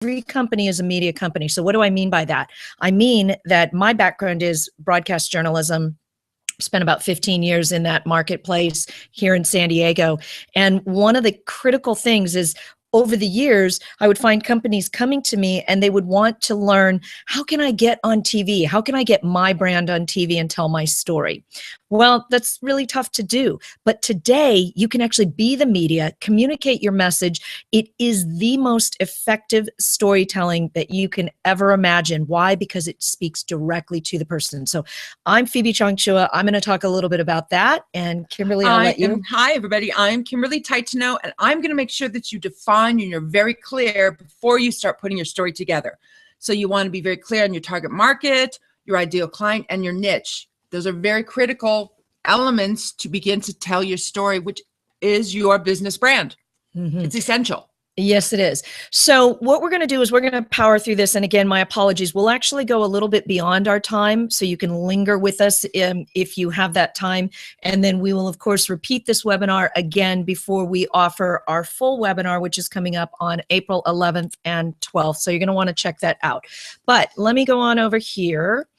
Every company is a media company. So what do I mean by that? I mean that my background is broadcast journalism. Spent about 15 years in that marketplace here in San Diego. And one of the critical things is over the years, I would find companies coming to me and they would want to learn, how can I get on TV? How can I get my brand on TV and tell my story? Well, that's really tough to do. But today, you can actually be the media, communicate your message. It is the most effective storytelling that you can ever imagine. Why? Because it speaks directly to the person. So I'm Phoebe Chongchua. I'm going to talk a little bit about that. And Kimberly, I'll let you. Hi, everybody. I'm Kimberly Titano, and I'm going to make sure that you define and you're very clear before you start putting your story together. So you want to be very clear on your target market, your ideal client, and your niche. Those are very critical elements to begin to tell your story, which is your business brand. Mm-hmm. It's essential. Yes, it is. So what we're going to do is we're going to power through this. And again, my apologies. We'll actually go a little bit beyond our time, so you can linger with us if you have that time. And then we will, of course, repeat this webinar again before we offer our full webinar, which is coming up on April 11th and 12th. So you're going to want to check that out. But let me go on over here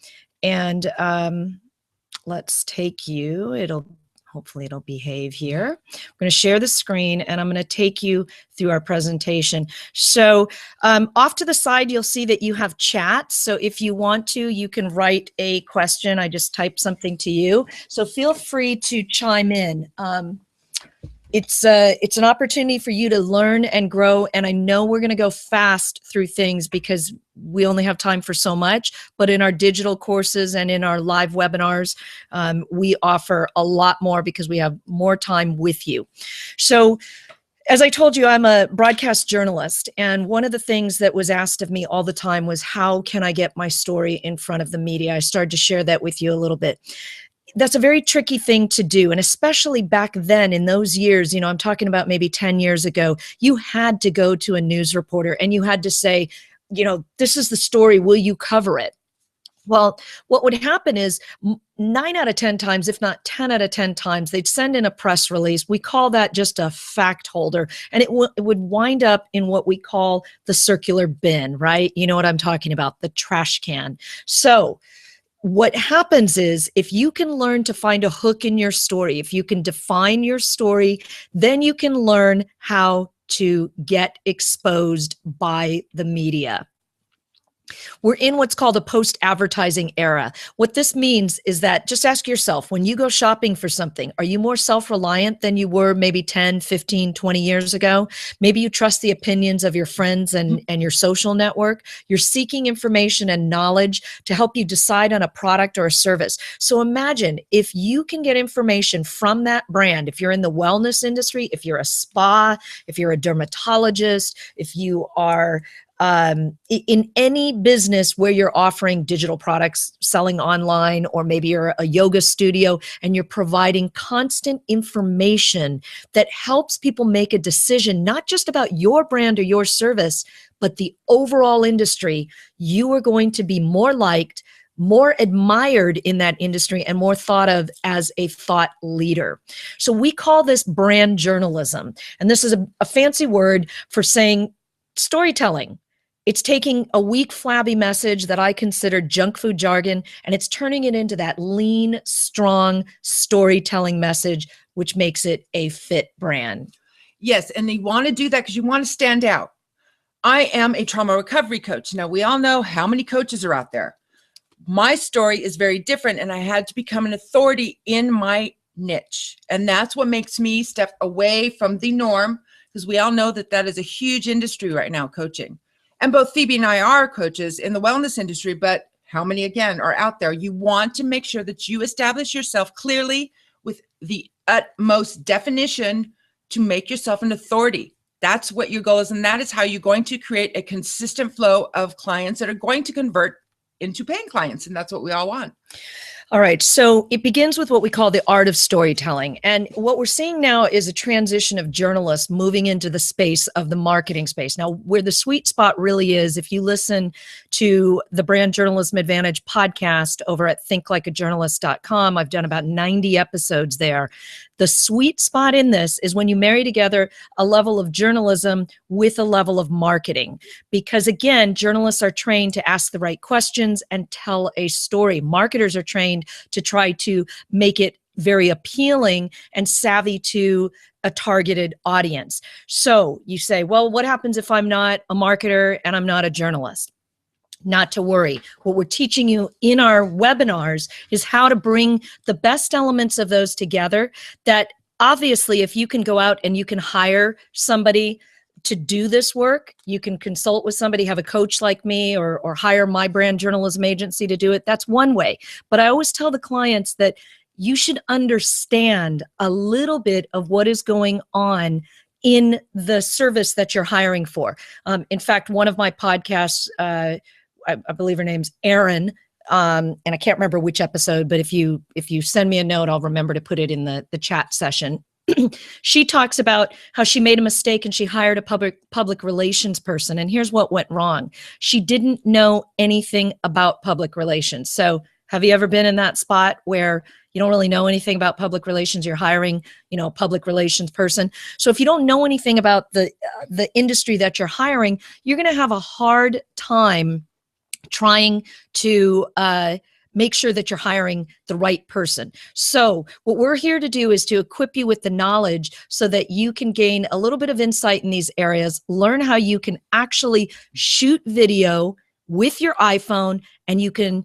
and let's take you. Hopefully it'll behave here. I'm going to share the screen and I'm going to take you through our presentation. So off to the side, you'll see that you have chat. So if you want to, you can write a question. I just typed something to you. So feel free to chime in. It's an opportunity for you to learn and grow. And I know we're going to go fast through things because we only have time for so much. But in our digital courses and in our live webinars, we offer a lot more because we have more time with you. So as I told you, I'm a broadcast journalist. And one of the things that was asked of me all the time was, how can I get my story in front of the media? I started to share that with you a little bit. That's a very tricky thing to do. And especially back then in those years, I'm talking about maybe 10 years ago, you had to go to a news reporter and you had to say, this is the story, will you cover it? Well, what would happen is 9 out of 10 times, if not 10 out of 10 times, they'd send in a press release. We call that just a fact holder. And it would wind up in what we call the circular bin, right? You know what I'm talking about, the trash can. So what happens is, if you can learn to find a hook in your story, if you can define your story, then you can learn how to get exposed by the media. We're in what's called a post-advertising era. What this means is that, just ask yourself, when you go shopping for something, are you more self-reliant than you were maybe 10, 15, 20 years ago? Maybe you trust the opinions of your friends and your social network. You're seeking information and knowledge to help you decide on a product or a service. So imagine if you can get information from that brand, if you're in the wellness industry, if you're a spa, if you're a dermatologist, if you are in any business where you're offering digital products, selling online, or maybe you're a yoga studio and you're providing constant information that helps people make a decision, not just about your brand or your service, but the overall industry, you are going to be more liked, more admired in that industry, and more thought of as a thought leader. So we call this brand journalism. And this is a fancy word for saying storytelling. It's taking a weak, flabby message that I consider junk food jargon, and it's turning it into that lean, strong storytelling message, which makes it a fit brand. Yes, and you want to do that because you want to stand out. I am a trauma recovery coach. Now, we all know how many coaches are out there. My story is very different, and I had to become an authority in my niche. And that's what makes me step away from the norm, because we all know that is a huge industry right now, coaching. And both Phoebe and I are coaches in the wellness industry, but how many, again, are out there? You want to make sure that you establish yourself clearly with the utmost definition to make yourself an authority. That's what your goal is, and that is how you're going to create a consistent flow of clients that are going to convert into paying clients, and that's what we all want. All right, so it begins with what we call the art of storytelling. And what we're seeing now is a transition of journalists moving into the space of the marketing space. Now, where the sweet spot really is, if you listen to the Brand Journalism Advantage podcast over at thinklikeajournalist.com, I've done about 90 episodes there. The sweet spot in this is when you marry together a level of journalism with a level of marketing. Because again, journalists are trained to ask the right questions and tell a story. Marketers are trained to try to make it very appealing and savvy to a targeted audience. So you say, well, what happens if I'm not a marketer and I'm not a journalist? Not to worry. What we're teaching you in our webinars is how to bring the best elements of those together, that obviously if you can go out and you can hire somebody to do this work, you can consult with somebody, have a coach like me, or hire my brand journalism agency to do it. That's one way. But I always tell the clients that you should understand a little bit of what is going on in the service that you're hiring for. In fact, one of my podcasts, I believe her name's Erin, and I can't remember which episode, but if you send me a note, I'll remember to put it in the chat session. She talks about how she made a mistake and she hired a public relations person. And here's what went wrong. She didn't know anything about public relations. So have you ever been in that spot where you don't really know anything about public relations? You're hiring, a public relations person. So if you don't know anything about the industry that you're hiring, you're going to have a hard time trying to make sure that you're hiring the right person. So what we're here to do is to equip you with the knowledge so that you can gain a little bit of insight in these areas, learn how you can actually shoot video with your iPhone, and you can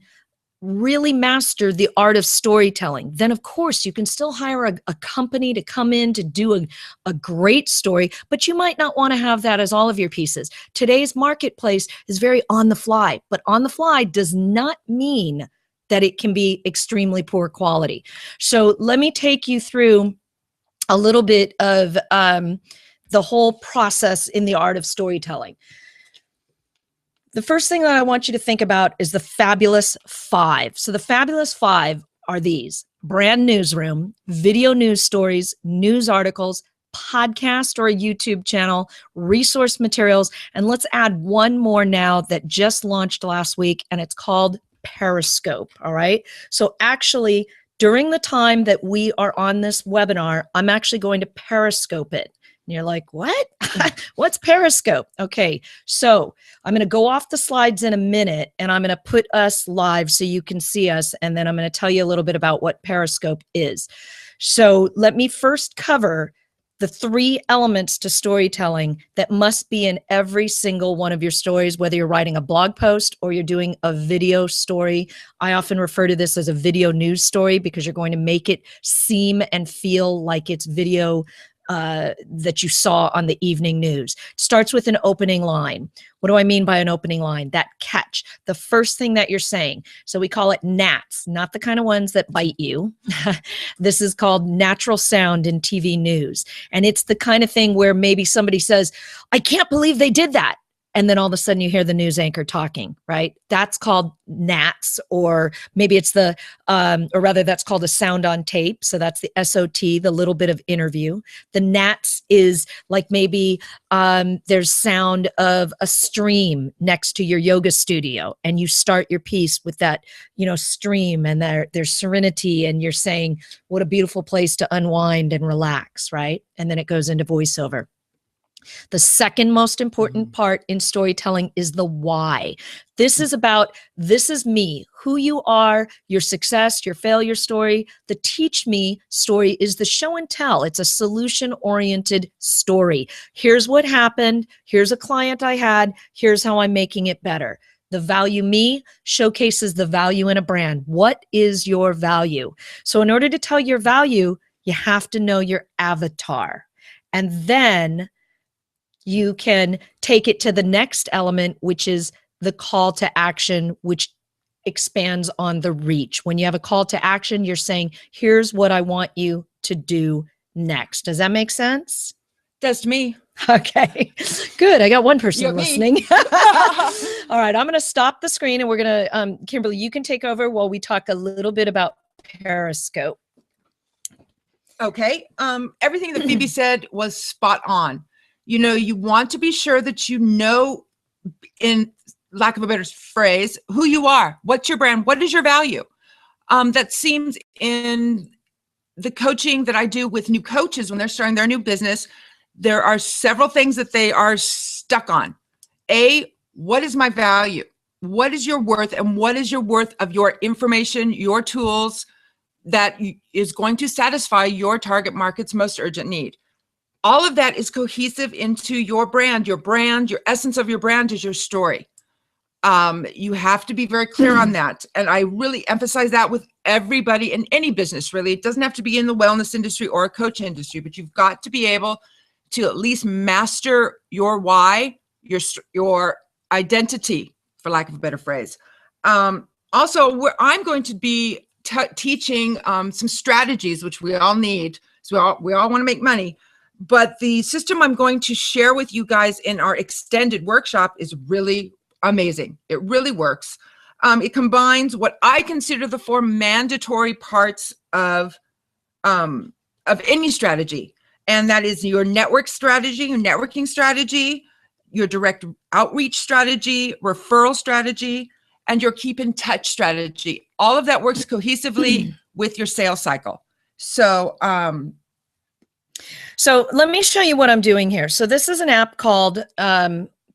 really master the art of storytelling. Then of course you can still hire a company to come in to do a great story, but you might not want to have that as all of your pieces. Today's marketplace is very on the fly, but on the fly does not mean that it can be extremely poor quality. So let me take you through a little bit of the whole process in the art of storytelling. The first thing that I want you to think about is the Fabulous Five. So the Fabulous Five are these: brand newsroom, video news stories, news articles, podcast or a YouTube channel, resource materials, and let's add one more now that just launched last week, and it's called Periscope, all right? So actually, during the time that we are on this webinar, I'm actually going to Periscope it. And you're like, what? What's Periscope? Okay, so I'm going to go off the slides in a minute, and I'm going to put us live so you can see us, and then I'm going to tell you a little bit about what Periscope is. So let me first cover the 3 elements to storytelling that must be in every single one of your stories, whether you're writing a blog post or you're doing a video story. I often refer to this as a video news story because you're going to make it seem and feel like it's video that you saw on the evening news. It starts with an opening line. What do I mean by an opening line? That catch, the first thing that you're saying. So we call it NATS, not the kind of ones that bite you. This is called natural sound in TV news. And it's the kind of thing where maybe somebody says, I can't believe they did that. And then all of a sudden you hear the news anchor talking, right? That's called NATS, or maybe it's the, or rather that's called a sound on tape. So that's the SOT, the little bit of interview. The NATS is like maybe there's sound of a stream next to your yoga studio, and you start your piece with that, stream, and there's serenity, and you're saying, what a beautiful place to unwind and relax, right? And then it goes into voiceover. The second most important part in storytelling is the why. This is about, this is me, who you are, your success, your failure story. The teach me story is the show and tell. It's a solution-oriented story. Here's what happened. Here's a client I had. Here's how I'm making it better. The value me showcases the value in a brand. What is your value? So in order to tell your value, you have to know your avatar. And then you can take it to the next element, which is the call to action, which expands on the reach. When you have a call to action, you're saying, here's what I want you to do next. Does that make sense? Does to me. Okay, good. I got one person You're listening. All right, I'm going to stop the screen, and we're going to, Kimberly, you can take over while we talk a little bit about Periscope. Okay. Everything that Phoebe said was spot on. You want to be sure that in lack of a better phrase, who you are, what's your brand, what is your value. That seems in the coaching that I do with new coaches when they're starting their new business, there are several things that they are stuck on. A, what is my value? What is your worth? And what is your worth of your information, your tools that is going to satisfy your target market's most urgent need? All of that is cohesive into your brand. Your brand, your essence of your brand is your story. You have to be very clear on that. And I really emphasize that with everybody in any business, really. It doesn't have to be in the wellness industry or a coach industry, but you've got to be able to at least master your why, your identity, for lack of a better phrase. Also, I'm going to be teaching some strategies, which we all need. So we all want to make money. But the system I'm going to share with you guys in our extended workshop is really amazing. It really works. It combines what I consider the 4 mandatory parts of any strategy. And that is your network strategy, your networking strategy, your direct outreach strategy, referral strategy, and your keep in touch strategy. All of that works cohesively with your sales cycle. So let me show you what I'm doing here. So this is an app called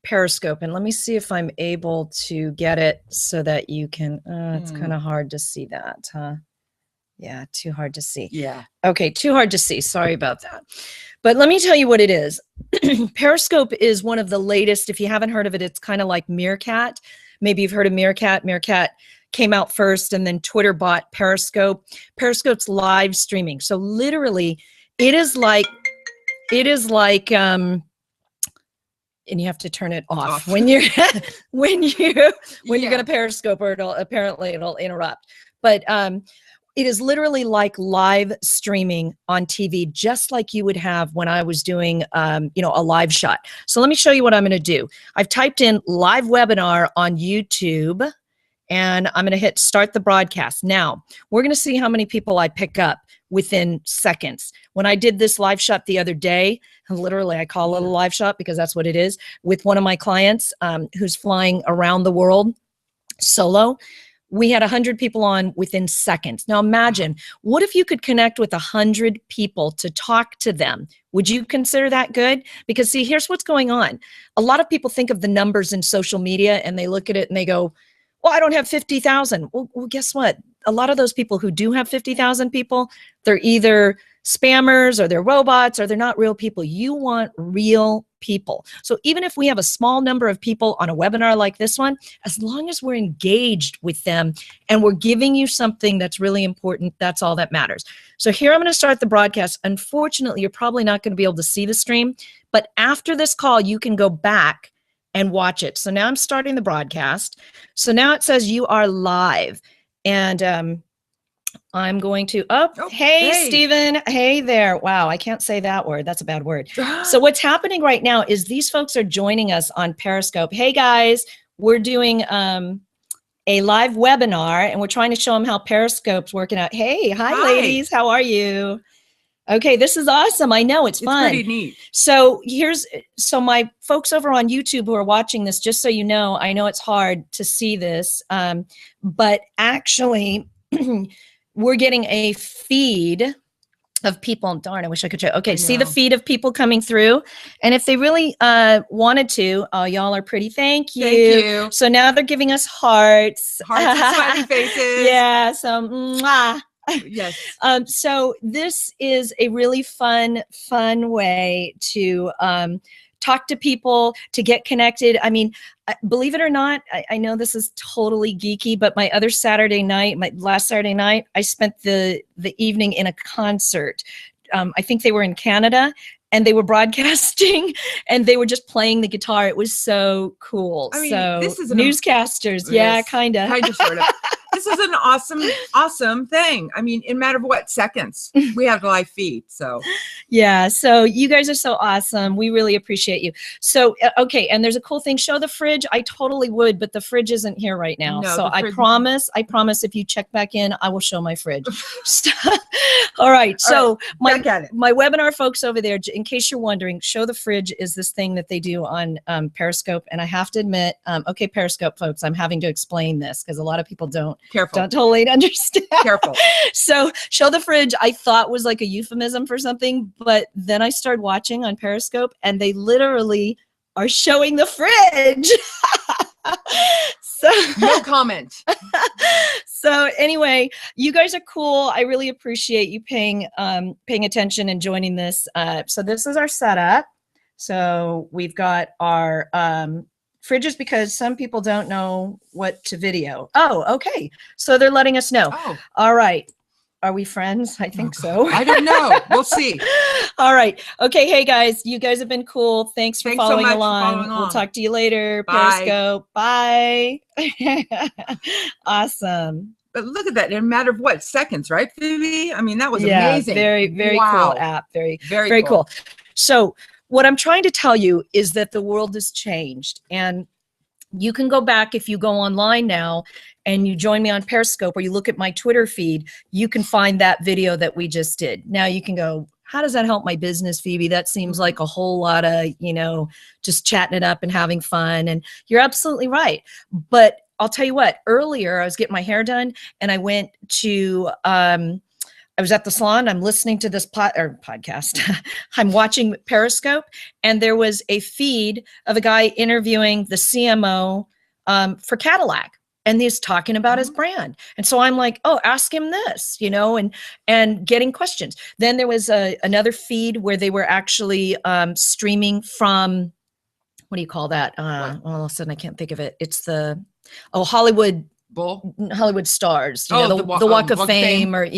Periscope, and let me see if I'm able to get it so that you can, it's kind of hard to see that, huh? Yeah, too hard to see. Yeah. Okay, too hard to see. Sorry about that. But let me tell you what it is. Periscope is one of the latest. If you haven't heard of it, it's kind of like Meerkat. Maybe you've heard of Meerkat. Meerkat came out first, and then Twitter bought Periscope. Periscope's live streaming. So literally, it is like, and you have to turn it off when you're when you're going to Periscope, or it'll interrupt. But it is literally like live streaming on TV, just like you would have when I was doing a live shot. So let me show you what I'm going to do. I've typed in live webinar on YouTube, and I'm going to hit start the broadcast. Now we're going to see how many people I pick up within seconds. When I did this live shot the other day, literally I call it a live shot because that's what it is, with one of my clients who's flying around the world solo, we had 100 people on within seconds. Now imagine, what if you could connect with 100 people to talk to them? Would you consider that good? Because see, here's what's going on. A lot of people think of the numbers in social media and they look at it and they go, well, I don't have 50,000. Well, guess what? A lot of those people who do have 50,000 people, they're either spammers or they're robots or they're not real people. You want real people. So even if we have a small number of people on a webinar like this one, as long as we're engaged with them and we're giving you something that's really important, that's all that matters. So here I'm going to start the broadcast. Unfortunately, you're probably not going to be able to see the stream, but after this call, you can go back and watch it. So now I'm starting the broadcast. So now it says you are live. And I'm going to, hey, Stephen. Hey there. Wow, I can't say that word. That's a bad word. So what's happening right now is these folks are joining us on Periscope. Hey, guys, we're doing a live webinar, and we're trying to show them how Periscope's working out. Hey, hi, ladies. How are you? Okay, this is awesome. I know, it's fun. It's pretty neat. So so my folks over on YouTube who are watching this, just so you know, I know it's hard to see this, but actually we're getting a feed of people. Darn, I wish I could show. Okay, see the feed of people coming through. And if they really wanted to, y'all are pretty. Thank you. Thank you. So now they're giving us hearts. Hearts and smiley faces. Yeah, so mwah. Yes. So this is a really fun way to talk to people, to get connected. I mean, believe it or not, I know this is totally geeky, but my last Saturday night, I spent the evening in a concert. I think they were in Canada, and they were broadcasting, and they were just playing the guitar. It was so cool. I mean, so this is newscasters. Yeah, kind of. Kind of, sort of. This is an awesome thing. I mean, in a matter of what, seconds, we have a live feed. So yeah, so you guys are so awesome. We really appreciate you. So, okay, and there's a cool thing. Show the fridge. I totally would, but the fridge isn't here right now. No, so I promise if you check back in, I will show my fridge. All right, so my webinar folks over there, in case you're wondering, Show the Fridge is this thing that they do on Periscope. And I have to admit, okay, Periscope folks, I'm having to explain this because a lot of people don't Careful. don't totally understand. Careful. So show the fridge, I thought was like a euphemism for something, but then I started watching on Periscope and they literally are showing the fridge. So No comment. so anyway, you guys are cool. I really appreciate you paying attention and joining this. So this is our setup. So we've got our fridges because some people don't know what to video. Oh, okay. So they're letting us know. Oh. All right. Are we friends? I think so. I don't know. We'll see. All right. Okay. Hey guys, you guys have been cool. Thanks for following so much along. for following We'll along. talk to you later. Bye. Periscope. Bye. Awesome. But look at that. In a matter of what, seconds, right, Phoebe? I mean, that was Yeah, amazing. very, very Wow. cool app. Very, Very, very cool. So what I'm trying to tell you is that the world has changed, and you can go back if you go online now and you join me on Periscope or you look at my Twitter feed, you can find that video that we just did. Now you can go, how does that help my business, Phoebe? That seems like a whole lot of, just chatting it up and having fun. And you're absolutely right. But I'll tell you what, earlier I was getting my hair done and I went to, I was at the salon. I'm listening to this podcast. I'm watching Periscope, and there was a feed of a guy interviewing the CMO for Cadillac, and he's talking about his brand. And so I'm like, oh, ask him this, and getting questions. Then there was another feed where they were actually streaming from, what do you call that? All of a sudden I can't think of it. It's the Hollywood stars, the Walk of Fame, or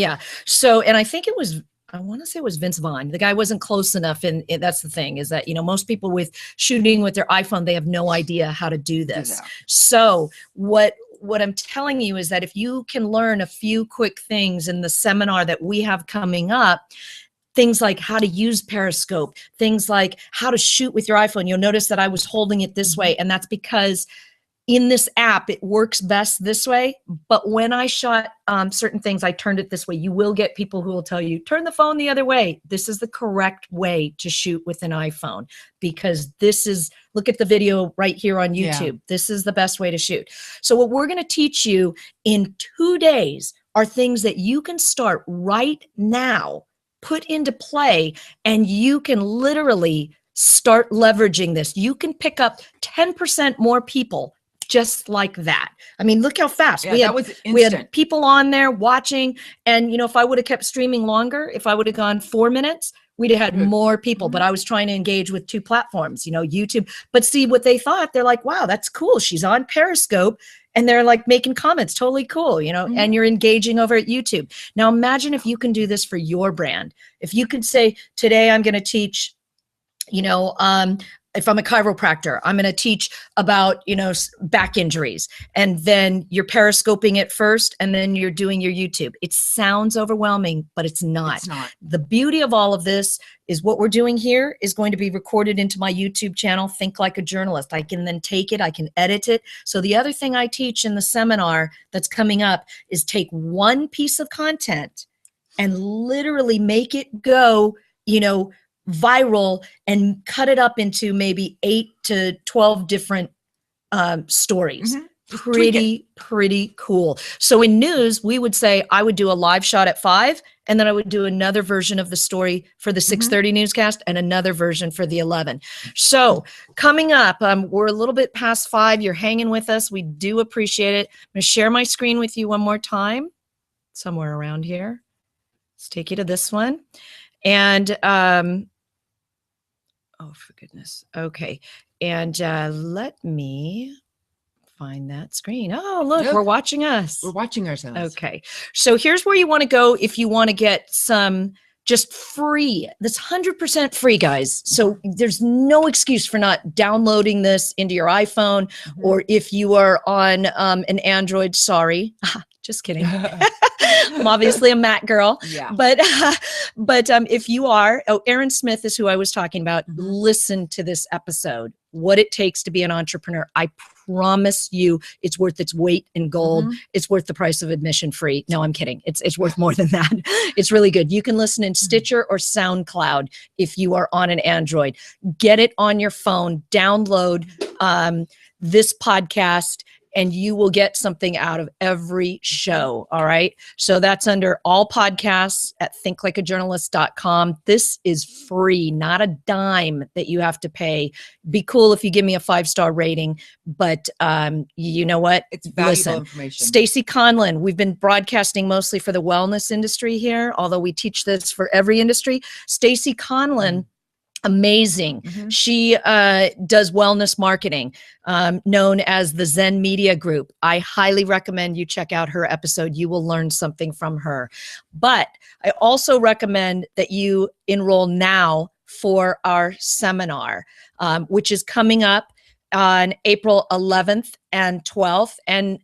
So, and I think I want to say it was Vince Vaughn. The guy wasn't close enough. And that's the thing is that, most people with shooting with their iPhone, they have no idea how to do this. So what I'm telling you is that if you can learn a few quick things in the seminar that we have coming up, things like how to use Periscope, things like how to shoot with your iPhone, you'll notice that I was holding it this way. And that's because in this app, it works best this way. But when I shot certain things, I turned it this way. You will get people who will tell you, turn the phone the other way. This is the correct way to shoot with an iPhone, because look at the video right here on YouTube. Yeah. This is the best way to shoot. So what we're going to teach you in 2 days are things that you can start right now, put into play, and you can literally start leveraging this. You can pick up 10% more people just like that. I mean, look how fast. Yeah, that was instant. We had people on there watching. And, if I would have kept streaming longer, if I would have gone 4 minutes, we'd have had more people. But I was trying to engage with 2 platforms, YouTube. But see what they thought. They're like, wow, that's cool. She's on Periscope. And they're like making comments, totally cool, and you're engaging over at YouTube. Now imagine if you can do this for your brand. If you could say, today I'm going to teach, if I'm a chiropractor, I'm going to teach about, back injuries, and then you're periscoping it first and then you're doing your YouTube. It sounds overwhelming, but it's not. It's not. The beauty of all of this is what we're doing here is going to be recorded into my YouTube channel, Think Like a Journalist. I can then take it, I can edit it. So the other thing I teach in the seminar that's coming up is take one piece of content and literally make it go, viral and cut it up into maybe 8 to 12 different stories. Pretty cool. So in news, we would say I would do a live shot at 5, and then I would do another version of the story for the 6:30 newscast and another version for the 11. So coming up, we're a little bit past 5. You're hanging with us. We do appreciate it. I'm going to share my screen with you one more time, somewhere around here. Let's take you to this one. And oh, for goodness. Okay. And let me find that screen. Oh, look, we're watching us. We're watching ourselves. Okay. So here's where you want to go if you want to get some just free. That's 100% free, guys. So there's no excuse for not downloading this into your iPhone, or if you are on an Android, sorry. Just kidding. I'm obviously a Mac girl. Yeah. But if you are, Aaron Smith is who I was talking about. Listen to this episode. What it takes to be an entrepreneur. I promise you it's worth its weight in gold. It's worth the price of admission free. No, I'm kidding. It's worth more than that. It's really good. You can listen in Stitcher or SoundCloud if you are on an Android. Get it on your phone. Download this podcast and you will get something out of every show. All right. So that's under all podcasts at thinklikeajournalist.com. This is free, not a dime that you have to pay. Be cool if you give me a 5-star rating, but you know what? It's valuable information. Stacy Conlon, we've been broadcasting mostly for the wellness industry here, although we teach this for every industry. Stacy Conlon, amazing. She does wellness marketing, known as the Zen Media Group. I highly recommend you check out her episode. You will learn something from her. But I also recommend that you enroll now for our seminar, which is coming up on April 11th and 12th. And,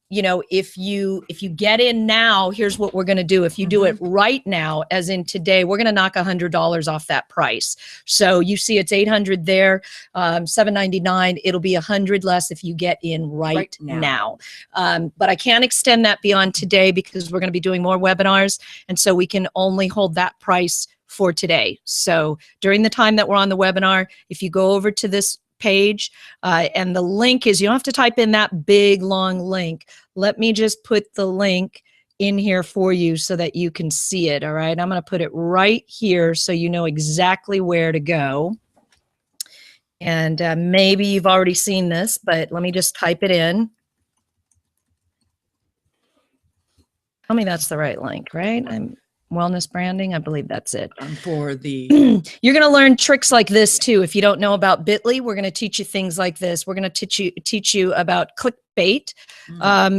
you know, if you get in now, here's what we're going to do. If you do it right now, as in today, we're going to knock $100 off that price. So you see it's $800 there, $799. It'll be $100 less if you get in right now. But I can't extend that beyond today because we're going to be doing more webinars. And so we can only hold that price for today. So during the time that we're on the webinar, if you go over to this page, and the link is, you don't have to type in that big long link. Let me just put the link in here for you so that you can see it. All right, I'm going to put it right here so you know exactly where to go. And maybe you've already seen this, but let me just type it in. Tell me that's the right link, right? Wellness branding, I believe that's it. For the You're going to learn tricks like this too. If you don't know about Bitly, we're going to teach you things like this. We're going to teach you about clickbait,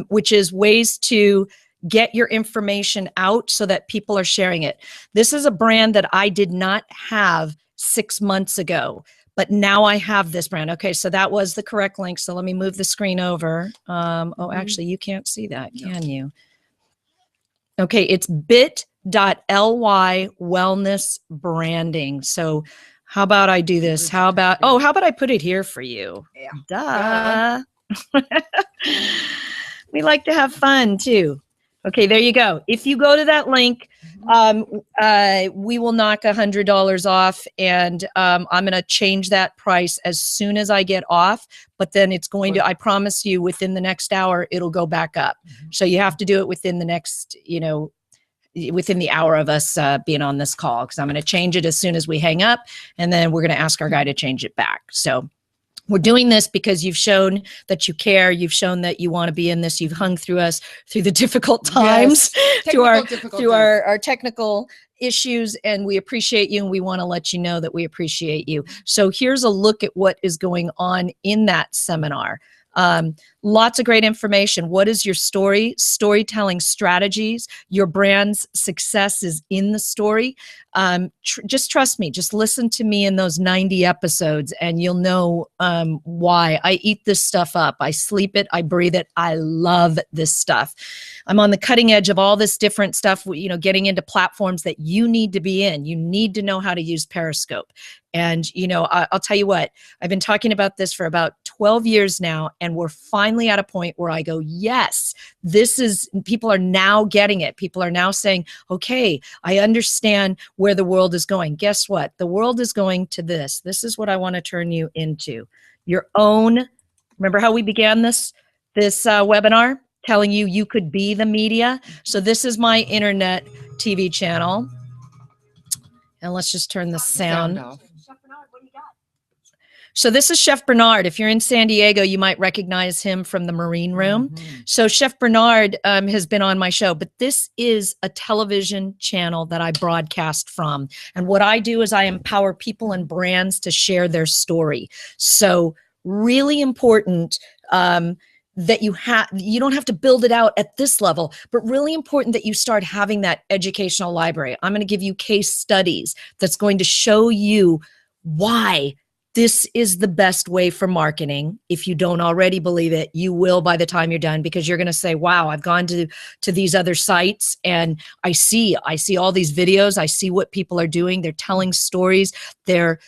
which is ways to get your information out so that people are sharing it. This is a brand that I did not have 6 months ago, but now I have this brand. Okay, so that was the correct link. So let me move the screen over. Oh, actually, you can't see that, can you? Okay, it's bit.ly wellness branding. So how about I do this? How about I put it here for you? Yeah. Duh. We like to have fun too. Okay, there you go. If you go to that link, we will knock $100 off, and I'm going to change that price as soon as I get off. But then it's going to, I promise you, within the next hour, it'll go back up. So you have to do it within the next, you know, within the hour of us being on this call, because I'm going to change it as soon as we hang up, and then we're going to ask our guy to change it back. So we're doing this because you've shown that you care. You've shown that you want to be in this. You've hung through us through the difficult times, through our technical issues, and we appreciate you, and we want to let you know that we appreciate you. So here's a look at what is going on in that seminar. Lots of great information. What is your story? Storytelling strategies. Your brand's success is in the story. Just trust me. Just listen to me in those 90 episodes, and you'll know why. I eat this stuff up. I sleep it. I breathe it. I love this stuff. I'm on the cutting edge of all this different stuff, you know, getting into platforms that you need to be in. You need to know how to use Periscope. And, you know, I'll tell you what, I've been talking about this for about 12 years now, and we're finally at a point where I go, yes, this is, people are now getting it. People are now saying, okay, I understand where the world is going. Guess what? The world is going to this. This is what I want to turn you into. Your own, remember how we began this webinar? Telling you you could be the media. So this is my internet TV channel. And let's just turn the sound off. So this is Chef Bernard. If you're in San Diego, you might recognize him from the Marine Room. So Chef Bernard has been on my show, but this is a television channel that I broadcast from. And what I do is I empower people and brands to share their story. So really important that you don't have to build it out at this level, but really important that you start having that educational library. I'm going to give you case studies that's going to show you why this is the best way for marketing. If you don't already believe it, you will by the time you're done, because you're going to say, wow, I've gone to these other sites and I see all these videos. I see what people are doing. They're telling stories. They're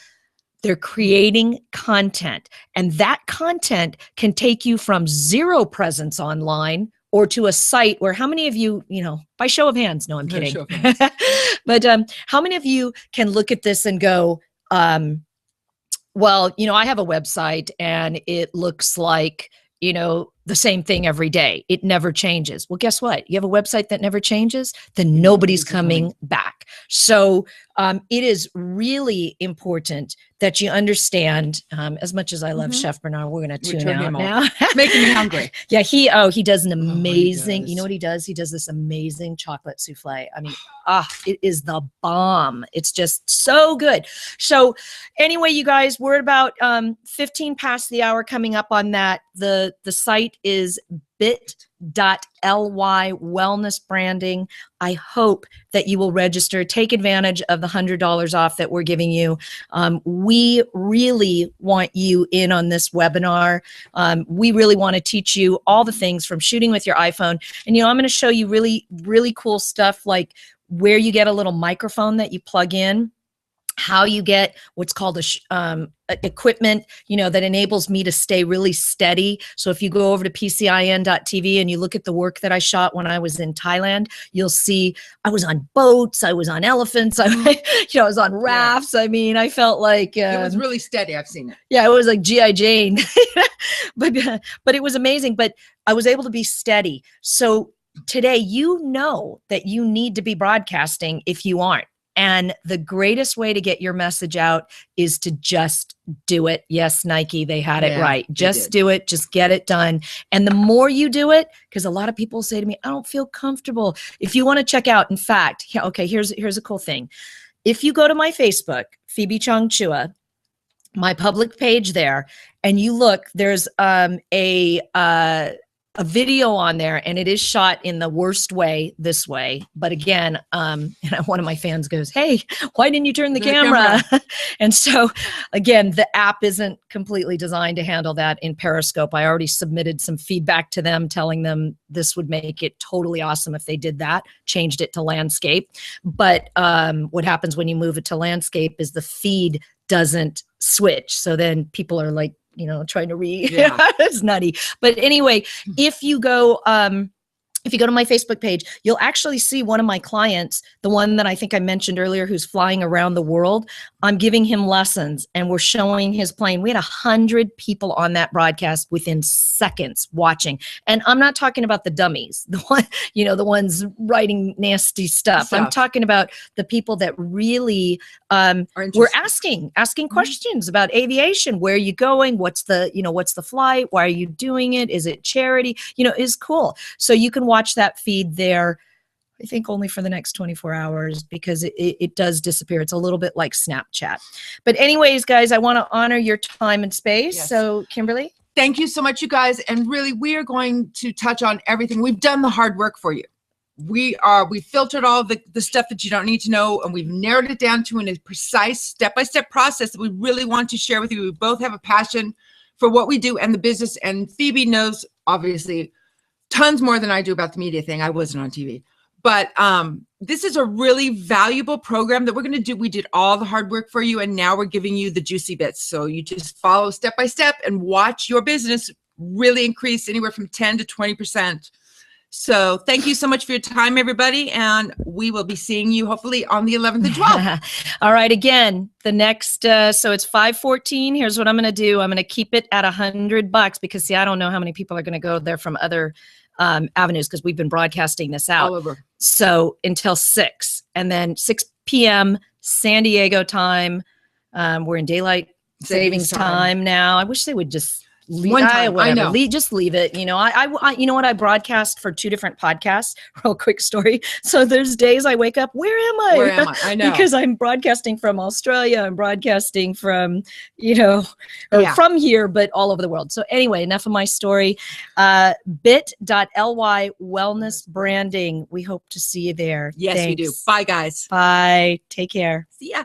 creating content, and that content can take you from zero presence online or to a site where, how many of you, by show of hands, no, I'm kidding. But how many of you can look at this and go, well, I have a website and it looks like, the same thing every day. It never changes. Well, guess what? You have a website that never changes, then nobody's coming back. So it is really important that you understand, as much as I love Chef Bernard, we're going to tune out now. Making me hungry. Yeah, he does an amazing, you know what he does? He does this amazing chocolate souffle. I mean, it is the bomb. It's just so good. So anyway, you guys, we're about 15 past the hour coming up on that. The site is bit.ly wellness branding. I hope that you will register. Take advantage of the $100 off that we're giving you. We really want you in on this webinar. We really want to teach you all the things from shooting with your iPhone. And, I'm going to show you really, really cool stuff, like where you get a little microphone that you plug in, how you get what's called equipment, that enables me to stay really steady. So if you go over to pcin.tv and you look at the work that I shot when I was in Thailand, you'll see I was on boats, I was on elephants, I was on rafts. I mean, I felt like it was really steady. I've seen it. Yeah, it was like G.I. Jane, but it was amazing. But I was able to be steady. So today, that you need to be broadcasting if you aren't. And the greatest way to get your message out is to just do it. Yes, Nike, they had it right. Just do it. Just get it done. And the more you do it, because a lot of people say to me, I don't feel comfortable. If you want to check out, in fact, here's a cool thing. If you go to my Facebook, Phoebe Chong Chua, my public page there, and you look, there's a video on there, and it is shot in the worst way, this way. But again, one of my fans goes, hey, why didn't you turn the camera? And so again, the app isn't completely designed to handle that in Periscope. I already submitted some feedback to them, telling them this would make it totally awesome if they did that, changed it to landscape. But what happens when you move it to landscape is the feed doesn't switch. So then people are like, trying to read. Yeah. It's nutty. But anyway, if you go to my Facebook page, you'll actually see one of my clients, the one that I think I mentioned earlier, who's flying around the world. I'm giving him lessons and we're showing his plane. We had 100 people on that broadcast within seconds watching. And I'm not talking about the dummies, the ones writing nasty stuff. I'm talking about the people that really were asking questions about aviation. Where are you going? What's the flight? Why are you doing it? Is it charity? Is cool. So you can watch that feed there, I think only for the next 24 hours because it does disappear. It's a little bit like Snapchat. But anyways, guys, I want to honor your time and space. Yes. So Kimberly? Thank you so much, you guys. And really, we are going to touch on everything. We've done the hard work for you. We filtered all the stuff that you don't need to know, and we've narrowed it down to a precise step-by-step process that we really want to share with you. We both have a passion for what we do and the business, and Phoebe knows, obviously, tons more than I do about the media thing. I wasn't on TV. But this is a really valuable program that we're going to do. We did all the hard work for you, and now we're giving you the juicy bits. So you just follow step by step and watch your business really increase anywhere from 10 to 20%. So thank you so much for your time, everybody. And we will be seeing you hopefully on the 11th and 12th. All right. Again, the next, so it's 5:14. Here's what I'm going to do. I'm going to keep it at $100 because see, I don't know how many people are going to go there from other avenues because we've been broadcasting this out. All over. So until 6 and then 6 p.m. San Diego time. We're in daylight savings time now. I wish they would just leave, just leave it. I you know what? I broadcast for 2 different podcasts. Real quick story. So there's days I wake up, where am I? Where am I? I know. Because I'm broadcasting from Australia. I'm broadcasting from, from here, but all over the world. So anyway, enough of my story. Bit.ly wellness branding. We hope to see you there. Yes, Thanks. we do. Bye, guys. Bye. Take care. See ya.